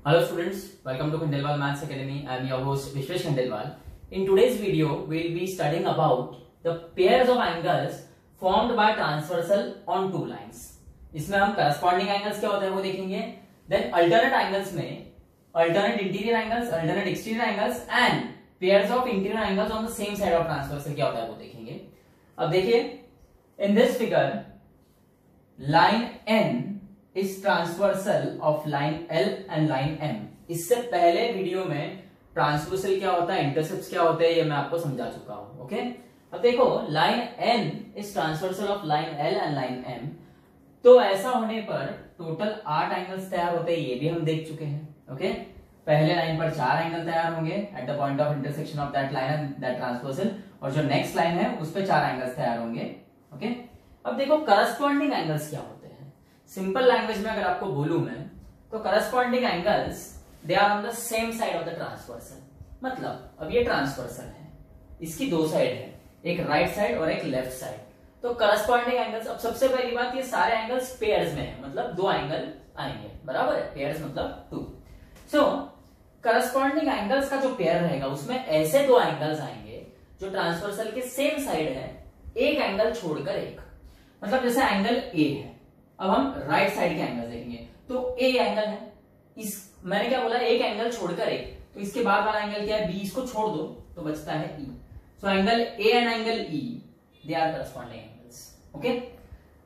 Hello students, welcome to Khandelwal Maths Academy. I am your host Vishwesh Khandelwal. In today's video, we will be studying about the pairs of angles formed by transversal on two lines. इसमें हम corresponding angles क्या होता है वो देखेंगे. Then alternate angles में alternate interior angles, alternate exterior angles and pairs of interior angles on the same side of transversal क्या होता है वो देखेंगे. अब देखिए, in this figure, line N is transversal of line L and line M. इससे पहले वीडियो में ट्रांसवर्सल क्या होता है, इंटरसेप्ट्स क्या होते हैं, ये मैं आपको समझा चुका हूं. ओके, अब देखो line N is transversal of line L and line M. तो ऐसा होने पर टोटल 8 एंगल्स तैयार होते हैं, ये भी हम देख चुके हैं. ओके, पहले लाइन पर 4 एंगल तैयार होंगे at the point of intersection of that line and that transversal, और जो नेक्स्ट लाइन है उस पे 4 एंगल्स तैयार होंगे. ओके, अब देखो करस्पॉन्डिंग एंगल्स क्या होते हैं. सिंपल लैंग्वेज में अगर आपको बोलूं मैं, तो corresponding angles they are on the same side of the transversal. मतलब अब ये ट्रांसवर्सल है, इसकी दो साइड है, एक राइट साइड और एक लेफ्ट साइड. तो करस्पॉन्डिंग एंगल्स, अब सबसे पहली बात, ये सारे एंगल्स पेयर्स में है, मतलब दो एंगल आएंगे, बराबर है. पेयर्स मतलब 2. सो करस्पॉन्डिंग एंगल्स का जो पेयर रहेगा उसमें ऐसे दो एंगल्स आएंगे जो ट्रांसवर्सल के सेम साइड है, एक एंगल छोड़कर एक. मतलब जैसे एंगल ए है, अब हम राइट साइड के एंगल देखेंगे तो ए एंगल है, इस मैंने क्या बोला, एक एंगल छोड़कर एक, तो इसके बाद वाला एंगल क्या है, बी. इसको छोड़ दो तो बचता है E. So angle A and angle E they are corresponding angles. Okay,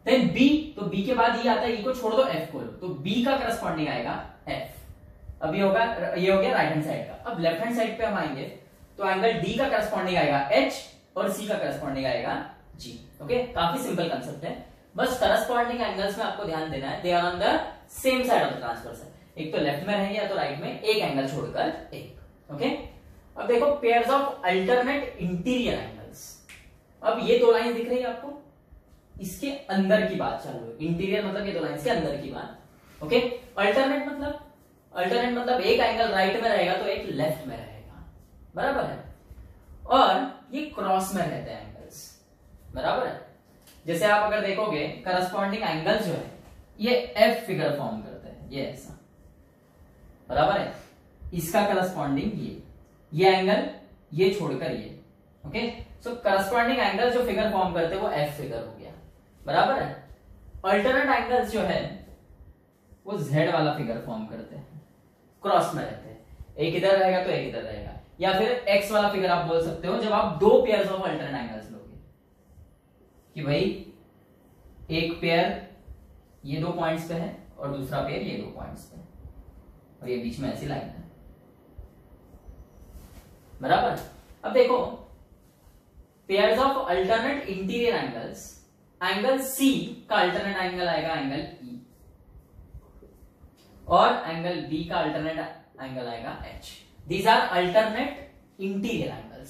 then B, तो बी के बाद ई आता है, ई को छोड़ दो, एफ को लो, तो बी का करस्पॉन्डिंग आएगा एफ. अब ये होगा, ये हो गया राइट हैंड साइड का. अब लेफ्ट हैंड साइड पे हम आएंगे तो एंगल डी का करस्पॉन्डिंग आएगा एच और सी का करस्पॉन्डिंग आएगा जी. ओके, काफी सिंपल कंसेप्ट है. बस करस्पॉन्डिंग एंगल्स में आपको ध्यान देना है, they are on the same side of the transversal. एक तो लेफ्ट में रहेंगे या तो राइट में, एक एंगल छोड़कर एक. ओके, अब देखो pairs of alternate interior angles. अब ये दो लाइन दिख रही है आपको, इसके अंदर की बात चालू है. इंटीरियर मतलब ये दो लाइन के अंदर की बात. ओके, अल्टरनेट मतलब एक एंगल राइट में रहेगा तो एक लेफ्ट में रहेगा, बराबर है. और ये क्रॉस में रहते हैं एंगल्स, बराबर है. जैसे आप अगर देखोगे करस्पॉन्डिंग एंगल जो है ये एफ फिगर फॉर्म करते हैं, ये ऐसा, बराबर है. इसका करस्पॉन्डिंग ये एंगल, ये छोड़कर ये. ओके, सो करस्पॉन्डिंग एंगल जो फिगर फॉर्म करते हैं वो एफ फिगर हो गया, बराबर है. अल्टरनेट एंगल्स जो है वो जेड वाला फिगर फॉर्म करते हैं, क्रॉस में रहते हैं. एक इधर रहेगा तो एक इधर रहेगा, या फिर एक्स वाला फिगर आप बोल सकते हो जब आप दो पेयर्स ऑफ अल्टरनेट एंगल्स लोगे, कि भाई एक पेयर ये दो पॉइंट्स पे है और दूसरा पेयर ये दो पॉइंट्स पे है, और ये बीच में ऐसी लाइन है, बराबर. अब देखो pairs of alternate interior angles, angle C का अल्टरनेट एंगल आएगा एंगल ई, और एंगल बी का अल्टरनेट एंगल आएगा H. These are alternate interior angles.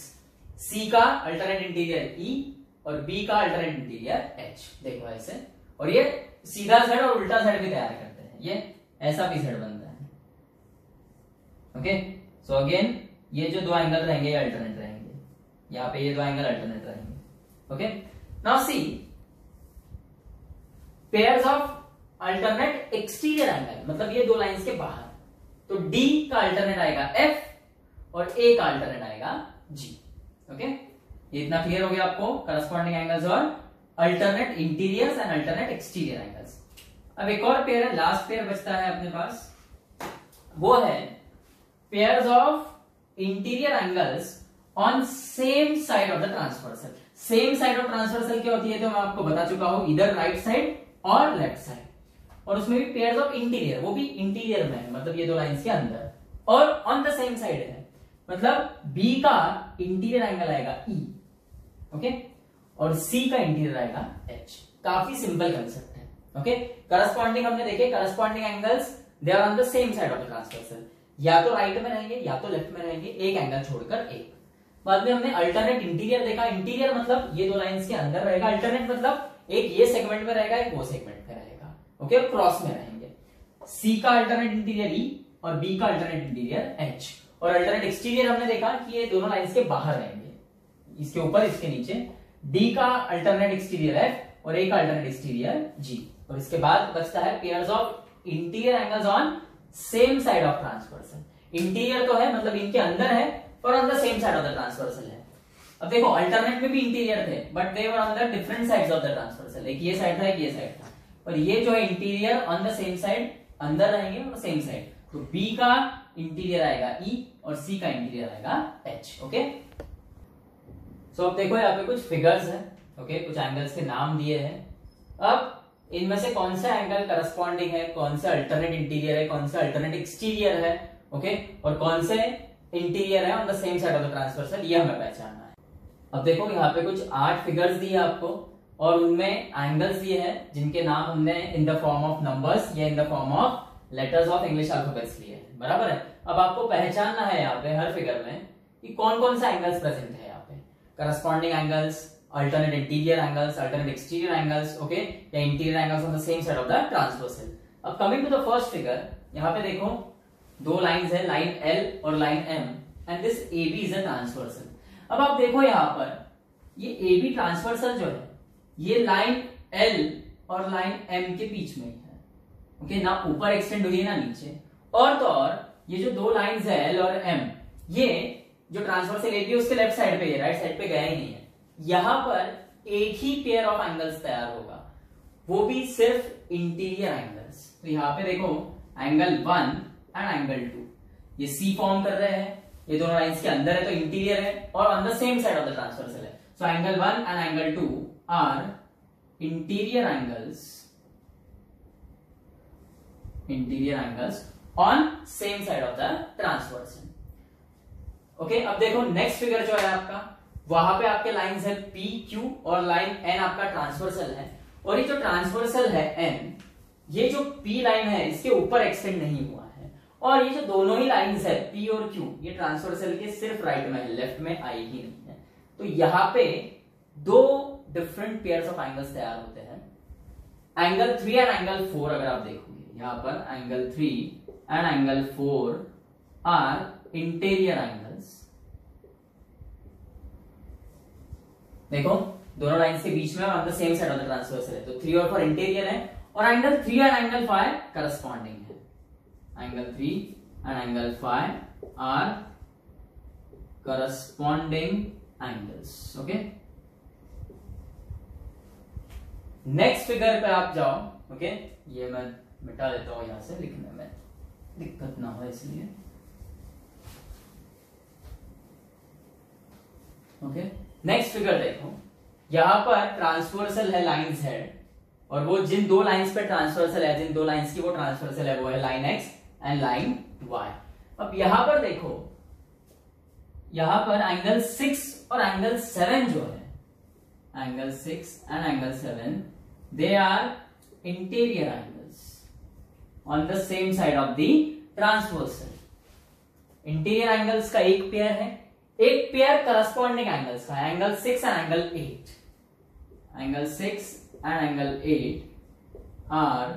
C का अल्टरनेट इंटीरियर ई और बी का अल्टरनेट इंटीरियर एच. देखो ऐसे, और ये सीधा जेड और उल्टा जेड भी तैयार करते हैं, ये ऐसा भी जेड बनता है. ओके, सो अगेन ये जो दो एंगल रहेंगे ये अल्टरनेट रहेंगे, यहां पे ये दो एंगल अल्टरनेट रहेंगे. Okay, now see pairs of alternate exterior angle, मतलब ये दो लाइंस के बाहर, तो डी का अल्टरनेट आएगा एफ और ए का अल्टरनेट आएगा जी. ओके, ये इतना क्लियर हो गया आपको, करस्पॉन्डिंग एंगल्स और alternate interiors and alternate exterior angles. अब एक और पेयर है, लास्ट पेयर बचता है अपने पास, वो है pairs of interior angles on same side of the transversal. Same side of transversal क्या होती है तो मैं आपको बता चुका हूं, इधर राइट साइड और लेफ्ट साइड, और उसमें भी पेयर्स ऑफ इंटीरियर, वो भी इंटीरियर में है, मतलब ये दो लाइंस के अंदर, और ऑन द सेम साइड है, मतलब बी का इंटीरियर एंगल आएगा ई. ओके, और सी का इंटीरियर आएगा एच. काफी सिंपल कंसेप्ट है. ओके, करस्पॉन्डिंग हमने देखे, corresponding angles they are on the same side of the transversal, या तो राइट में रहेंगे या तो लेफ्ट में रहेंगे, एक एंगल छोड़कर एक. बाद में हमने अल्टरनेट इंटीरियर देखा. इंटीरियर मतलब ये दो लाइंस के अंदर रहेगा, अल्टरनेट मतलब एक ये सेगमेंट में रहेगा, एक वो सेगमेंट में रहेगा. ओके, और क्रॉस में रहेंगे. सी का अल्टरनेट इंटीरियर ई और बी का अल्टरनेट इंटीरियर एच. और अल्टरनेट एक्सटीरियर हमने देखा कि ये दोनों लाइंस के बाहर रहेंगे, इसके ऊपर इसके नीचे. डी का अल्टरनेट एक्सटीरियर एफ और ए का अल्टरनेट एक्सटीरियर जी. और इसके बाद बचता है pairs of interior angles on same side of transversal. Interior तो है मतलब इनके अंदर है और on the same side of the transversal है। अब देखो अल्टरनेट में भी इंटीरियर थे but they were on the different sides of the transversal. एक ये साइड था एक ये साइड था, और ये जो है interior on the same side अंदर रहेंगे और सेम साइड। तो बी का इंटीरियर आएगा ई और सी का इंटीरियर आएगा एच। ओके, सो अब देखो यहाँ पे कुछ फिगर्स है। ओके, कुछ एंगल्स के नाम दिए हैं। अब इनमें से कौन सा एंगल करस्पॉन्डिंग है, कौन सा अल्टरनेट इंटीरियर है, कौन सा अल्टरनेट एक्सटीरियर है, ओके, और कौन से इंटीरियर है on the same side of the transversal, ये हमें पहचानना है। अब देखो यहाँ पे कुछ 8 फिगर्स दिए आपको और उनमें एंगल्स दिए हैं जिनके नाम हमने in the form of numbers या in the form of letters of English alphabets लिए हैं, बराबर है। अब आपको पहचानना है यहाँ पे हर फिगर में कि कौन कौन सा एंगल्स प्रेजेंट है यहाँ पे, corresponding angles, alternate interior angles, alternate exterior angles, okay, या interior angles on the same side of the transversal. अब coming to the first figure, यहाँ पे देखो 2 लाइंस है, लाइन एल और line M, and this AB is a transversal. अब आप देखो यहाँ पर ये AB ट्रांसवर्सल जो है ये लाइन L और लाइन M के बीच में है, ओके, ना ऊपर एक्सटेंड हुई है ना नीचे। और तो और ये जो 2 लाइंस है L और M, ये जो ट्रांसवर्सल AB है उसके लेफ्ट साइड पे है, राइट साइड पे गया ही नहीं है। यहां पर एक ही पेयर ऑफ एंगल्स तैयार होगा, वो भी सिर्फ इंटीरियर एंगल्स। तो यहाँ पे देखो एंगल 1 एंड एंगल 2 ये C फॉर्म कर रहे हैं, ये दोनों लाइंस के अंदर है तो इंटीरियर है और on the same side of the transversal है। So angle 1 and angle 2 are interior angles on same side of the transversal. Okay, अब देखो नेक्स्ट फिगर जो है आपका, वहां पे आपके लाइंस है P, Q और लाइन N आपका ट्रांसवर्सल है, और ये जो ट्रांसवर्सल है N, ये जो P लाइन है इसके ऊपर एक्सटेंड नहीं हुआ है, और ये जो दोनों ही लाइंस है P और Q ये ट्रांसवर्सल के सिर्फ राइट में है, लेफ्ट में आई ही नहीं है। तो यहाँ पे 2 डिफरेंट पेयर्स ऑफ एंगल्स तैयार होते हैं। एंगल 3 एंड एंगल 4 अगर आप देखोगे यहाँ पर angle 3 and angle 4 are interior angles. देखो दोनों लाइंस के बीच में on the same side of the transversal है, तो 3 और 4 इंटीरियर है, और एंगल 3 एंड एंगल 5 करस्पॉन्डिंग है। Angle 3 and angle 5 are corresponding angles. Okay, next figure पे आप जाओ। ओके, ये मैं मिटा देता हूं यहां से, लिखने में दिक्कत ना हो इसलिए। ओके, नेक्स्ट फिगर देखो, यहां पर ट्रांसवर्सल है लाइन Z, और वो जिन 2 लाइंस पे ट्रांसवर्सल है, जिन 2 लाइंस की वो ट्रांसवर्सल है, वो है line X and line Y। अब यहां पर देखो, यहां पर एंगल 6 और एंगल 7 जो है, angle 6 and angle 7 they are interior angles on the same side of the transversal. Interior angles का एक पेयर है, एक पेयर करस्पॉन्डिंग एंगल्स का, angle 6 and angle 8। Angle 6 and angle 8 are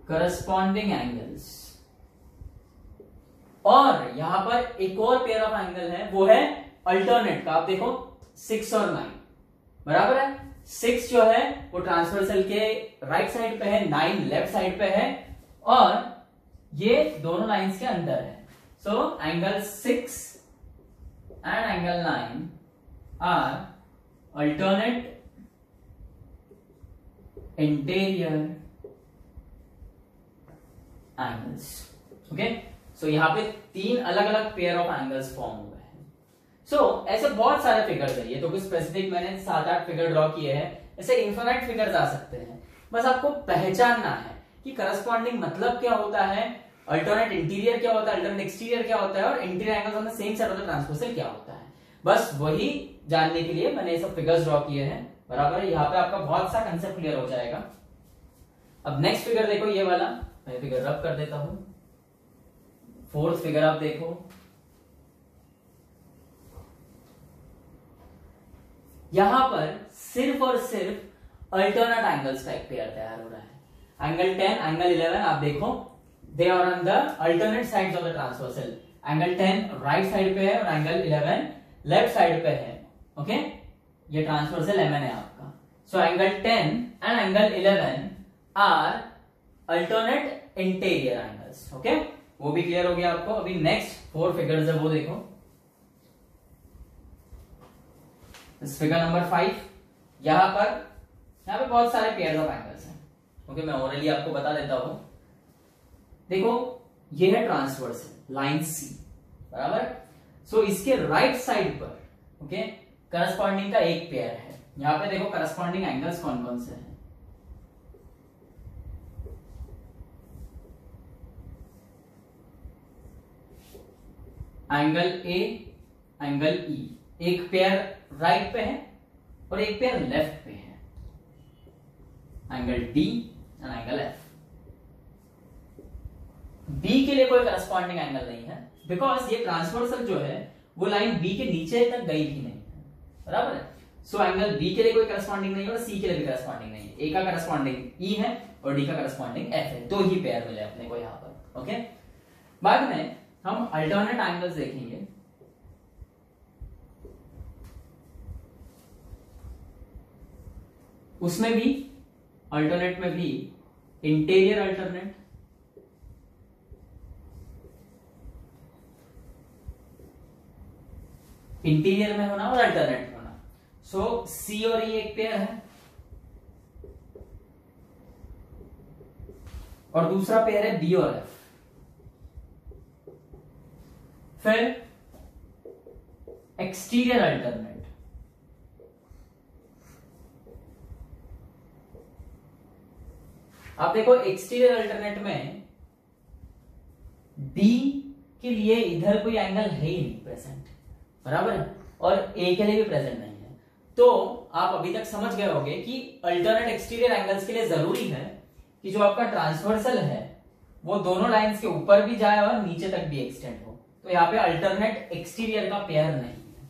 corresponding angles. और यहां पर एक और पेयर ऑफ एंगल है, वो है अल्टरनेट का। आप देखो 6 और 9 बराबर है। 6 जो है वो ट्रांसवर्सल के राइट साइड पे है, 9 लेफ्ट साइड पे है, और ये दोनों लाइंस के अंदर है। So angle 6 and angle 9 are alternate interior angles. Okay, so यहां पे 3 अलग अलग पेयर ऑफ एंगल्स फॉर्म हुए हैं। सो ऐसे बहुत सारे फिगर्स है, ये तो कुछ स्पेसिफिक मैंने 7-8 फिगर ड्रॉ किए हैं, ऐसे इन्फिनाइट फिगर्स आ सकते हैं। बस आपको पहचानना है कि करस्पॉन्डिंग मतलब क्या होता है, अल्टरनेट इंटीरियर क्या होता है, अल्टरनेट एक्सटीरियर क्या होता है, और interior angles on the same side of the transversal क्या होता है। बस वही जानने के लिए मैंने ये सब फिगर्स ड्रॉ किए हैं, बराबर है। यहाँ पे आपका बहुत सा कंसेप्ट क्लियर हो जाएगा। अब नेक्स्ट फिगर देखो, ये वाला मैं फिगर रब कर देता हूं। 4th फिगर आप देखो, यहां पर सिर्फ और सिर्फ अल्टरनेट एंगल्स का एक पेयर तैयार हो रहा है। एंगल 10 एंगल 11 आप देखो, they are on the alternate sides of the transversal. Angle 10 right side पे है और एंगल 11 लेफ्ट साइड पे है। ओके, ये ट्रांसवर्सल MN है आपका। So angle 10 and angle 11 are alternate interior angles. Okay, वो भी क्लियर हो गया आपको। अभी नेक्स्ट 4 फिगर्स है वो देखो। इस फिगर नंबर 5 यहां पे बहुत सारे पेयर ऑफ एंगल्स हैं। ओके, मैं ओरली आपको बता देता हूं। देखो, ये है ट्रांसवर्सल लाइन सी, बराबर। सो इसके राइट साइड पर ओके करस्पॉन्डिंग का एक पेयर है। यहां पे देखो करस्पॉन्डिंग एंगल्स कौन कौन से हैं। एंगल ए, एंगल ई, एक पेयर राइट पे है और एक पेयर लेफ्ट पे है। Angle D and angle F. B के लिए कोई करस्पॉन्डिंग एंगल नहीं है, बिकॉज ये ट्रांसवर्सल जो है वो लाइन बी के नीचे तक गई भी नहीं है, बराबर है। सो एंगल बी के लिए कोई करस्पॉन्डिंग नहीं है और सी के लिए भी करस्पॉन्डिंग नहीं है। ए का करस्पॉन्डिंग ई है और डी का करस्पॉन्डिंग एफ है। दो ही पेयर मिले अपने को यहां पर। ओके, बाद में हम अल्टरनेट एंगल्स देखेंगे। उसमें भी अल्टरनेट में भी इंटीरियर अल्टरनेट, इंटीरियर में होना और अल्टरनेट में होना। सो सी और ई एक पेयर है और दूसरा पेयर है बी और एफ। फिर एक्सटीरियर अल्टरनेट, आप देखो एक्सटीरियर अल्टरनेट में डी के लिए इधर कोई एंगल है ही नहीं प्रेजेंट, बराबर है, और ए के लिए भी प्रेजेंट नहीं है। तो आप अभी तक समझ गए होंगे कि अल्टरनेट एक्सटीरियर एंगल्स के लिए जरूरी है कि जो आपका ट्रांसवर्सल है वो दोनों लाइंस के ऊपर भी जाए और नीचे तक भी एक्सटेंड हो। तो यहाँ पे अल्टरनेट एक्सटीरियर का पेयर नहीं है।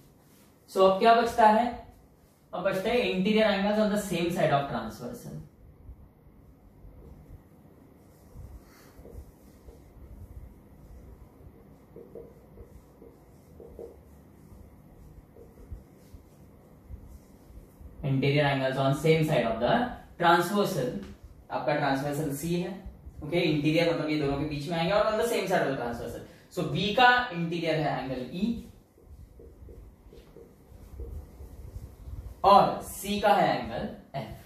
सो अब क्या बचता है? अब बचता है interior angles on the same side of transversal. Interior angles on same side of the transversal. आपका ट्रांसवर्सल सी है, ओके, इंटीरियर मतलब ये दोनों के बीच में आएंगे और on the same side of the transversal. So B का इंटीरियर है एंगल ई और सी का है एंगल एफ,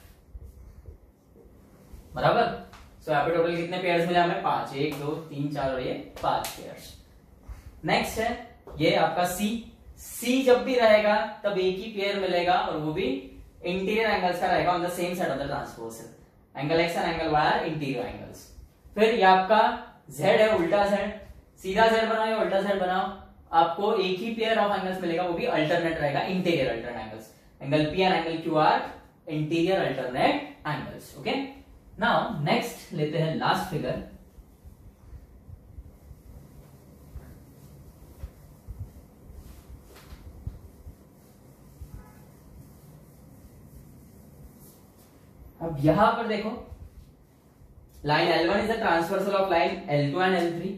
बराबर। सो यहाँ पे टोटल कितने पेयर्स मिले हमें? 5, 1 2 3 4 और ये 5 पेयर्स। नेक्स्ट है ये आपका सी। सी जब भी रहेगा तब एक ही पेयर मिलेगा और वो भी इंटीरियर एंगल्स का रहेगा on the same side of the transversal. Angle X and angle Y are interior angles. फिर ये आपका जेड है, उल्टा जेड। सीधा जेड बनाओ या उल्टा जेड बनाओ, आपको एक ही पेयर ऑफ एंगल्स मिलेगा, वो भी अल्टरनेट रहेगा, interior alternate angles. Angle P and angle Q R interior alternate angles. Okay, now next लेते हैं लास्ट फिगर। अब यहां पर देखो line L1 is the transversal of line L2 and L3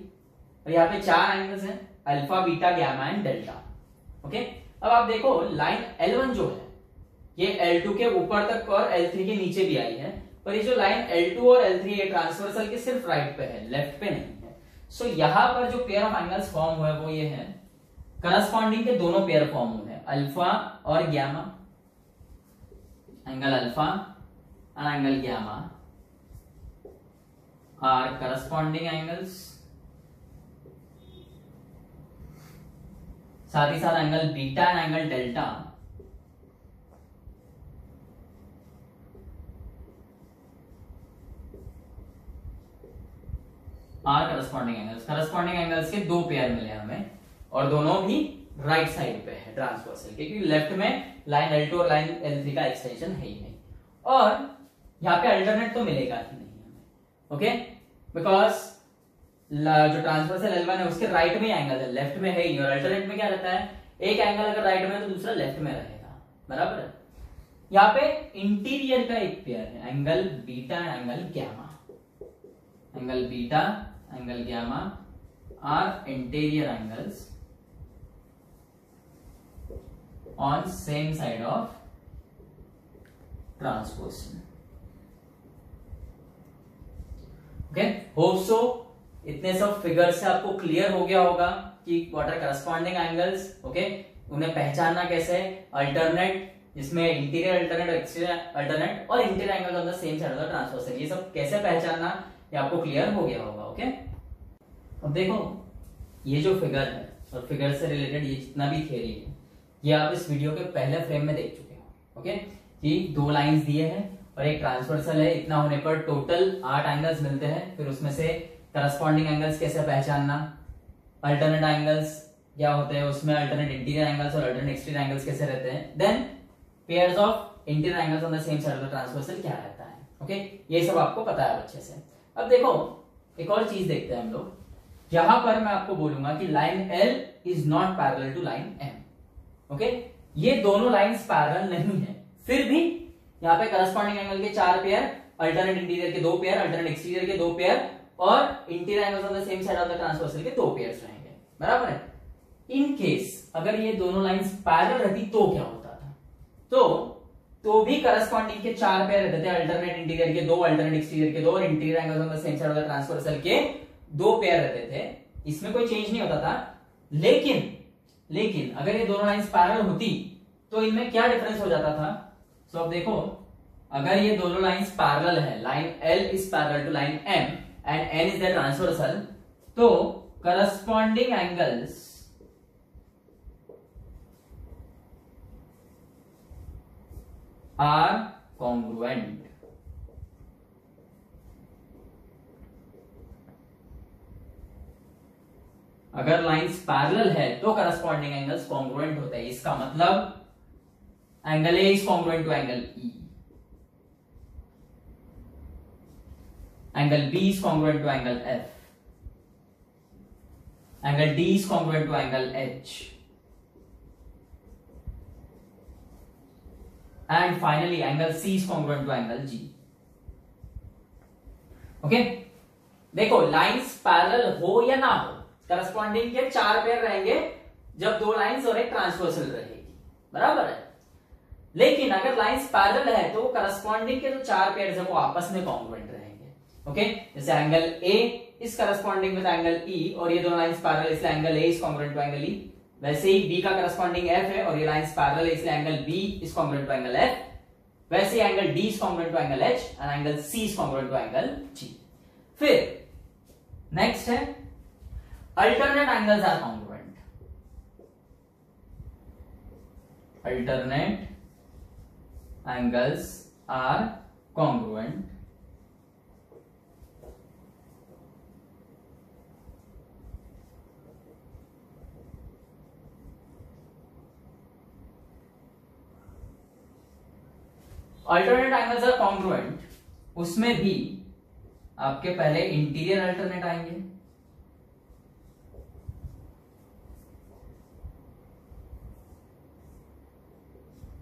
और यहाँ पे 4 एंगल्स हैं, alpha, beta, gamma and delta. Okay, अब आप देखो लाइन L1 जो है ये L2 के ऊपर तक और L3 के नीचे भी आई है, पर ये जो लाइन L2 और L3 ये ट्रांसवर्सल के सिर्फ राइट पे है, लेफ्ट पे नहीं है। सो यहाँ पर जो पेयर ऑफ एंगल्स फॉर्म हुए वो ये है, करस्पॉन्डिंग के दोनों पेयर फॉर्म हुए हैं, अल्फा और gamma. Angle alpha and angle gamma are corresponding angles। साथ ही साथ angle beta and angle delta R corresponding angles. Corresponding angles के 2 पेयर मिले हमें और दोनों भी राइट साइड पे है ट्रांसवर्सल के, क्योंकि लेफ्ट में लाइन L2 और लाइन L3 का एक्सटेंशन है ही नहीं। और यहाँ पे अल्टरनेट तो मिलेगा ही नहीं हमें, ओके, बिकॉज जो ट्रांसवर्सल L1 है उसके राइट में एंगल है, लेफ्ट में है ही। और अल्टरनेट में क्या रहता है, एक एंगल अगर राइट में है तो दूसरा लेफ्ट में रहेगा, बराबर है। यहाँ पे इंटीरियर का एक पेयर है, angle beta angle gamma. Angle beta angle gamma are interior angles on same side of transversal. Hope so इतने सब फिगर से आपको क्लियर हो गया होगा कि what are corresponding angles. Okay, उन्हें पहचानना कैसे, अल्टरनेट जिसमें इंटीरियर अल्टरनेट और एक्सटीरियर अल्टरनेट और interior angle on the same side of the transversal, ये सब कैसे पहचानना ये आपको क्लियर हो गया होगा। ओके, अब देखो ये जो फिगर है और फिगर से रिलेटेड ये जितना भी थियरी है ये आप इस वीडियो के पहले फ्रेम में देख चुके हो। ओके, कि दो लाइंस दिए हैं और एक ट्रांसवर्सल है, इतना होने पर टोटल 8 एंगल्स मिलते हैं। फिर उसमें से करस्पॉन्डिंग एंगल्स कैसे पहचानना, अल्टरनेट एंगल्स क्या होते हैं, उसमें अल्टरनेट इंटीरियर एंगल्स और अल्टरनेट एक्सटीरियर एंगल्स कैसे रहते हैं, then pairs of interior angles on the same side of the transversal क्या रहता है। ओके, ये सब आपको पता है अच्छे से। अब देखो एक और चीज देखते हैं हम लोग। यहां पर मैं आपको बोलूंगा कि line L is not parallel to line M। Okay, ये दोनों लाइंस पैरेलल नहीं है, फिर भी यहाँ पे करस्पॉन्डिंग एंगल के 4 पेयर, अल्टरनेट इंटीरियर के 2 पेयर, अल्टरनेट एक्सटीरियर के 2 पेयर और interior angles on the same side of the transversal के 2 पेयर्स रहेंगे। बराबर है। इन केस अगर ये दोनों लाइंस पैरेलल रहती तो क्या होता था, तो भी करस्पॉन्डिंग के 4 पेयर रहते थे, अल्टरनेट इंटीरियर के 2, अल्टरनेट एक्सटीरियर के 2 और interior angles on the same side of the transversal के 2 पेयर रहते थे। इसमें कोई चेंज नहीं होता था। लेकिन अगर ये दोनों लाइंस पैरेलल होती तो इनमें क्या डिफरेंस हो जाता था। सो अब देखो, अगर ये दोनों लाइंस पैरेलल है, line L is parallel to line M and N is the transversal, तो करस्पॉन्डिंग एंगल्स आर कॉन्ग्रुएंट। अगर लाइंस पैरेलल है तो करस्पॉन्डिंग एंगल्स कॉन्ग्रुएंट होते हैं। इसका मतलब angle A is congruent to angle E, angle B is congruent to angle F, angle D is congruent to angle H, and finally angle C is congruent to angle G. Okay, देखो lines parallel हो या ना हो, corresponding के 4 pair रहेंगे जब 2 lines और एक ट्रांसवर्सल रहेगी। बराबर है। लेकिन अगर लाइंस पैरेलल है तो करस्पॉन्डिंग के जो 4 पेयर है वो आपस में कॉन्ग्रुएंट रहेंगे। ओके, जैसे angle A is corresponding with angle E और ये दोनों लाइंस पैरेलल इसलिए angle A is congruent to angle E। वैसे ही B का करस्पॉन्डिंग F है और ये लाइंस पैरेलल है इसलिए angle B is congruent to angle F। वैसे ही angle D is congruent to angle H and angle C is congruent to angle G। फिर नेक्स्ट है alternate angles are congruent. Alternate angles are congruent alternate angles are congruent, उसमें भी आपके पहले interior alternate आएंगे,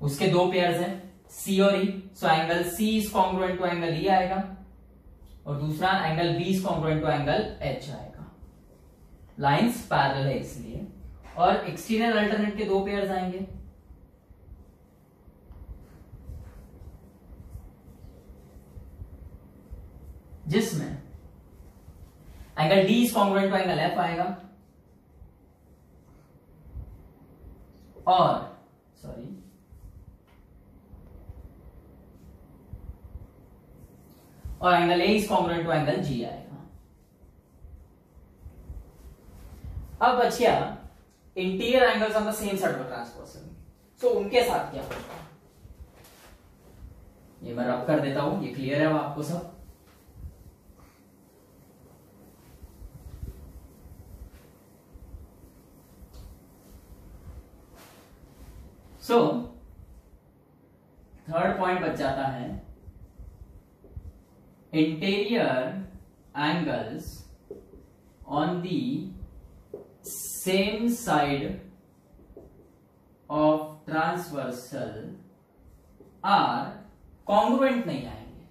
उसके 2 पेयर्स हैं C और E। So angle C is congruent to angle E आएगा और दूसरा angle B is congruent to angle H आएगा। लाइंस पैरेलल है इसलिए। और एक्सटीरियर अल्टरनेट के 2 पेयर्स आएंगे, जिसमें angle D is congruent to angle F आएगा और angle A is congruent to angle G आएगा। अब बचिया interior angles on the same side of transversal, so उनके साथ क्या होगा ये मैं रब कर देता हूं, ये क्लियर है अब आपको सब। सो थर्ड पॉइंट बच जाता है interior angles on the same side of transversal are congruent नहीं आएंगे।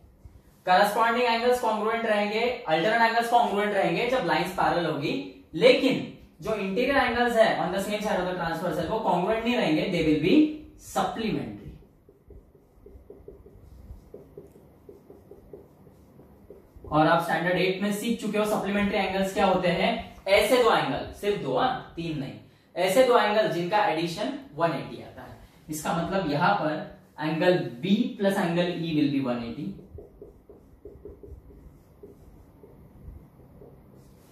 करस्पॉन्डिंग एंगल्स कॉन्ग्रुएंट रहेंगे, अल्टरनेट एंगल्स कॉन्ग्रुएंट रहेंगे जब लाइंस पैरेलल होगी, लेकिन जो इंटीरियर एंगल्स है on the same side of the transversal वो कॉन्ग्रुएंट नहीं रहेंगे, दे विल बी सप्लीमेंट्री। और आप स्टैंडर्ड 8 में सीख चुके हो सप्लीमेंट्री एंगल्स क्या होते हैं। ऐसे दो एंगल, सिर्फ दो, तीन नहीं, ऐसे दो एंगल जिनका एडिशन 180 आता है। इसका मतलब यहां पर angle B plus angle E will be 180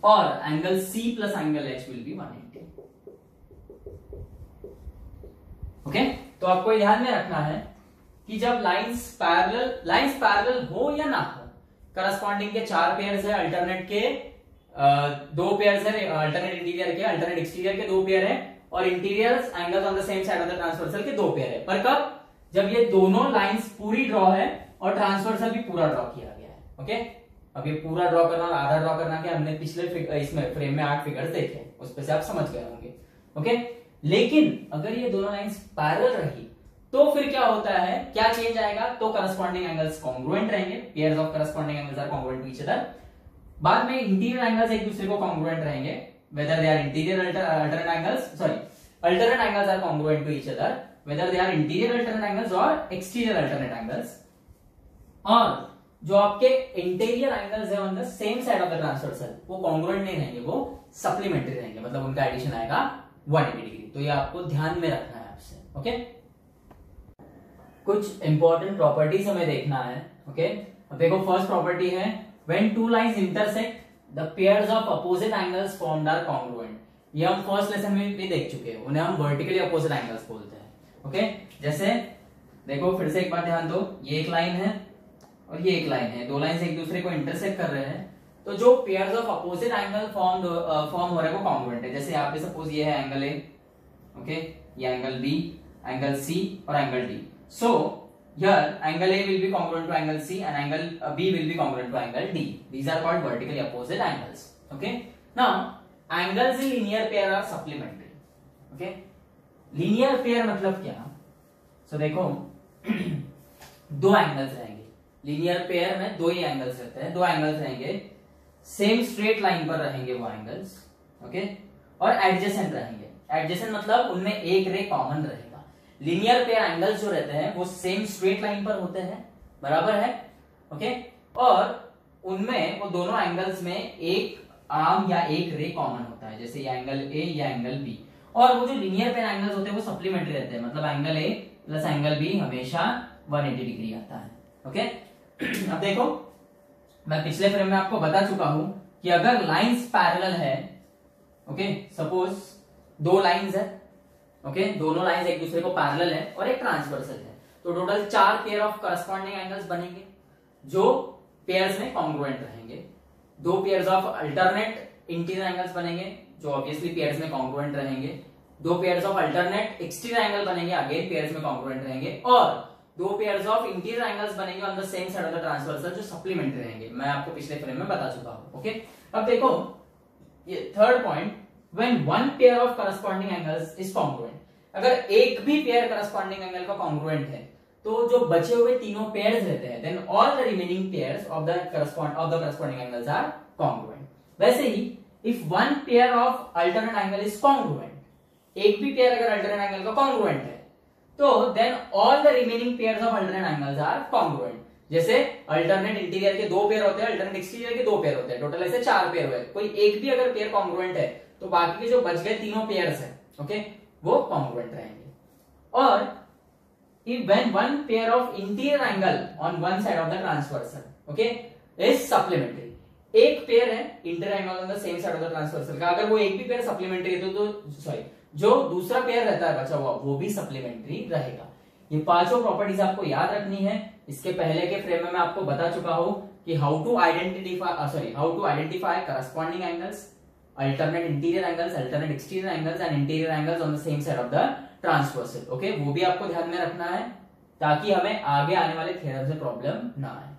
और angle C plus angle H will be 180। ओके, तो आपको ध्यान में रखना है कि जब लाइंस पैरेलल हो या ना हो, करस्पॉन्डिंग के 4 पेयर्स है, अल्टरनेट के 2 पेयर्स है, अल्टरनेट इंटीरियर के, अल्टरनेट एक्सटीरियर के 2 पेयर है और interiors angles on the same side of the transversal के 2 पेयर है। पर कब? जब ये दोनों लाइंस पूरी ड्रॉ है और ट्रांसवर्सल भी पूरा ड्रॉ किया गया है। ओके, अब ये पूरा ड्रॉ करना और आधा ड्रॉ करना क्या हमने पिछले इसमें फ्रेम में 8 फिगर्स देखे, उस पे से आप समझ गए होंगे। ओके, लेकिन अगर ये दोनों लाइंस पैरेलल रही तो फिर क्या होता है, क्या चेंज आएगा? तो करस्पॉन्डिंग एंगल्स कॉन्ग्रुएंट रहेंगे, pairs of corresponding angles are congruent to each other. बाद में इंटीरियर एंगल्स एक दूसरे को कॉन्ग्रुएंट रहेंगे, whether they are interior alternate angles are congruent to each other, whether they are interior alternate angles और exterior alternate angles. और जो आपके इंटीरियर एंगल्स है on the same side of the transversal वो कॉन्ग्रुएंट नहीं रहेंगे, वो सप्लीमेंट्री रहेंगे, मतलब उनका एडिशन आएगा 180 डिग्री। तो ये आपको ध्यान में रखना है आपसे। ओके, कुछ इंपॉर्टेंट प्रॉपर्टीज हमें देखना है। ओके, अब देखो फर्स्ट प्रॉपर्टी है when two lines intersect the pairs of opposite angles formed are congruent. ये हम फर्स्ट लेसन में भी देख चुके हैं, उन्हें हम वर्टिकली अपोजिट एंगल्स बोलते हैं। ओके, जैसे देखो फिर से एक बार ध्यान दो, ये एक लाइन है और ये एक लाइन है, दो लाइंस एक दूसरे को इंटरसेक्ट कर रहे हैं, तो जो pairs of opposite angle form हो रहा है वो कॉन्ग्रुएंट है। जैसे यहाँ पे सपोज ये है एंगल ए, ओके, ये एंगल बी, एंगल सी और angle D. So here angle A will be congruent to angle C and angle B will be congruent to angle D. These are called vertically opposite angles. Okay. Now angles in linear pair are supplementary. Okay. Linear pair मतलब क्या? So देखो दो angles रहेंगे linear pair में, दो ही angles रहते हैं, दो एंगल्स रहेंगे सेम स्ट्रेट लाइन पर रहेंगे वो एंगल्स। ओके, और एडजेसेंट रहेंगे। एडजेसेंट मतलब उनमें एक रे कॉमन रहेगा। लीनियर पेयर एंगल्स जो रहते हैं वो सेम स्ट्रेट लाइन पर होते हैं, बराबर है। ओके, और उनमें वो दोनों एंगल्स में एक आर्म या एक रे कॉमन होता है, जैसे ये एंगल ए या एंगल बी। और वो जो लीनियर पेयर एंगल्स होते हैं वो सप्लीमेंट्री रहते हैं, मतलब angle A plus angle B हमेशा 180 डिग्री आता है। ओके, अब देखो मैं पिछले फ्रेम में आपको बता चुका हूं कि अगर लाइंस पैरेलल है, ओके, सपोज दो लाइंस है, ओके, दोनों लाइंस एक दूसरे को पैरेलल है और एक ट्रांसवर्सल है, तो total 4 pair of corresponding angles बनेंगे जो पेयर्स में कॉन्ग्रुएंट रहेंगे। 2 pairs of alternate interior angles बनेंगे जो ऑब्वियसली पेयर्स में कॉन्ग्रुएंट रहेंगे। 2 pairs of alternate exterior angle बनेंगे, अगेन पेयर्स में कॉन्ग्रुएंट रहेंगे। और 2 पेयर्स ऑफ इंटीरियर एंगल्स बनेंगे on the same side of the transversal जो सप्लीमेंट्री रहेंगे। मैं आपको पिछले फ्रेम में बता चुका हूं। ओके, अब देखो ये third point, when one pair of corresponding angles is congruent, अगर एक भी पेयर करस्पॉन्डिंग एंगल का कॉन्ग्रुएंट है तो जो बचे हुए तीनों पेयर्स रहते हैं, then all the remaining pairs of the corresponding angles are congruent. वैसे ही if one pair of alternate angle is congruent, एक भी पेयर अगर alternate angle का congruent है तो then all the remaining pairs of alternate angles are congruent. जैसे alternate interior के 2 pair होते हैं, अल्टरनेट एक्सटीरियर के 2 पेयर होते हैं, टोटल ऐसे 4 पेयर हुए। कोई एक भी अगर पेयर कॉन्ग्रुएंट है तो बाकी के जो बच गए तीनों पेयर्स हैं, ओके, वो कॉन्ग्रुएंट रहेंगे। और when one pair of interior angle on one side of the transversal, okay, is supplementary, एक पेयर है interior angle on the same side of the transversal का, अगर वो एक भी पेयर सप्लीमेंट्री है तो सॉरी जो दूसरा पेयर रहता है बचा हुआ वो भी सप्लीमेंट्री रहेगा। ये पांचों प्रॉपर्टीज आपको याद रखनी है। इसके पहले के फ्रेम में मैं आपको बता चुका हूं कि how to identify corresponding angles, alternate interior angles, alternate exterior angles and interior angles on the same side of the transversal. Okay, वो भी आपको ध्यान में रखना है ताकि हमें आगे आने वाले थ्योरम से प्रॉब्लम ना आए।